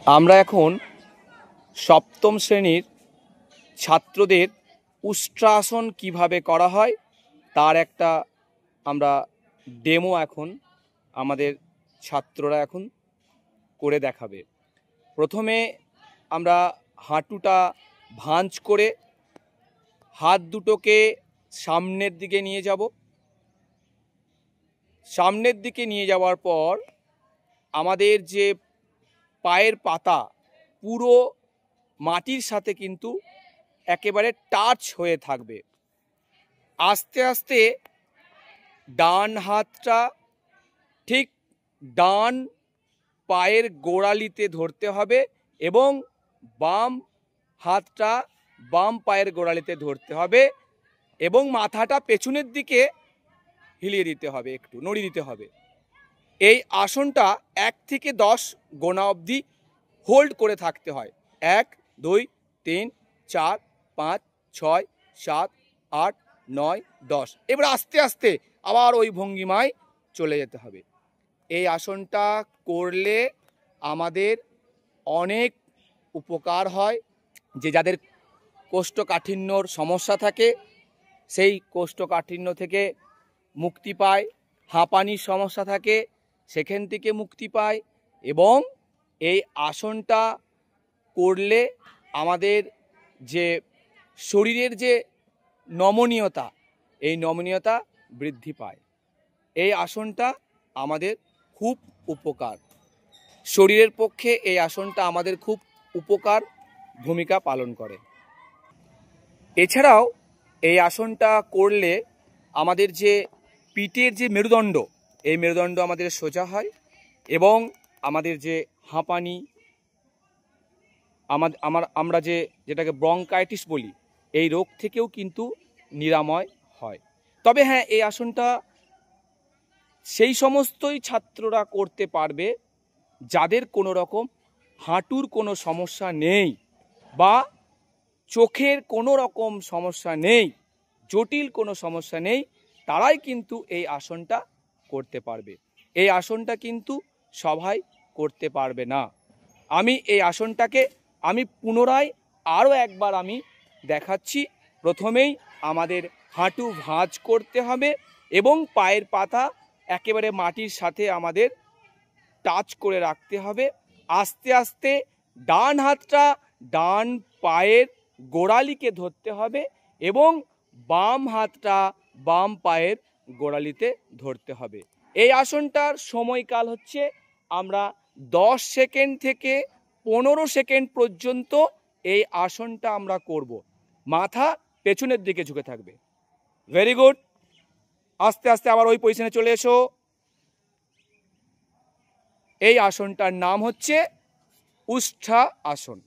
আমরা এখন সপ্তম শ্রেণীর ছাত্রদের উষ্ট্রাসন কিভাবে করা হয় তার একটা আমরা ডেমো এখন আমাদের ছাত্ররা এখন করে দেখাবে। প্রথমে আমরা হাঁটুটা ভাঁজ করে হাত দুটোকে সামনের দিকে নিয়ে যাব। সামনের দিকে নিয়ে যাওয়ার পর আমাদের যে পায়ের পাতা পুরো মাটির সাথে কিন্তু একেবারে টাচ হয়ে থাকবে। আস্তে আস্তে ডান হাতটা ঠিক ডান পায়ের গোড়ালিতে ধরতে হবে এবং বাম হাতটা বাম পায়ের গোড়ালিতে ধরতে হবে এবং মাথাটা পেছনের দিকে হিলিয়ে দিতে হবে, একটু নড়িয়ে দিতে হবে। এই আসনটা 1 থেকে 10 গোনা অবধি হোল্ড করে থাকতে হয়। 1 2 3 4 5 6 7 8 9 10। এবার আস্তে আস্তে আবার ওই ভঙ্গিমায় চলে যেতে হবে। এই আসনটা করলে আমাদের অনেক উপকার হয়। যে যাদের কোষ্ঠকাঠিন্যর সমস্যা থাকে সেই কোষ্ঠকাঠিন্য থেকে মুক্তি পায়, হাঁপানির সমস্যা থাকে সেখান থেকে মুক্তি পায় এবং এই আসনটা করলে আমাদের যে শরীরের যে নমনীয়তা, এই নমনীয়তা বৃদ্ধি পায়। এই আসনটা আমাদের খুব উপকার, শরীরের পক্ষে এই আসনটা আমাদের খুব উপকার ভূমিকা পালন করে। এছাড়াও এই আসনটা করলে আমাদের যে পিঠের যে মেরুদণ্ড, এই মেরুদণ্ড আমাদের সোজা হয় এবং আমাদের যে হাঁপানি, আমরা যেটাকে ব্রঙ্কাইটিস বলি, এই রোগ থেকেও কিন্তু নিরাময় হয়। তবে হ্যাঁ, এই আসনটা সেই সমস্তই ছাত্ররা করতে পারবে যাদের কোনো রকম হাঁটুর কোনো সমস্যা নেই বা চোখের কোনো রকম সমস্যা নেই, জটিল কোনো সমস্যা নেই, তারাই কিন্তু এই আসনটা করতে পারবে। এই আসনটা কিন্তু সবাই করতে পারবে না। আমি এই আসনটাকে পুনরায় আরও একবার দেখাচ্ছি। প্রথমেই আমাদের হাঁটু ভাঁজ করতে হবে এবং পায়ের পাতা একেবারে মাটির সাথে আমাদের টাচ করে রাখতে হবে। আস্তে আস্তে ডান হাতটা ডান পায়ের গোড়ালিকে ধরতে হবে এবং বাম হাতটা বাম পায়ের গোড়ালিতে ধরতে হবে। এই আসনটার সময়কাল হচ্ছে আমরা 10 সেকেন্ড থেকে 15 সেকেন্ড পর্যন্ত এই আসনটা আমরা করব। মাথা পেছনের দিকে ঝুঁকে থাকবে। Very good. আস্তে আস্তে আবার ওই পজিশনে চলে এসো। এই আসনটার নাম হচ্ছে উষ্ট্রা আসন।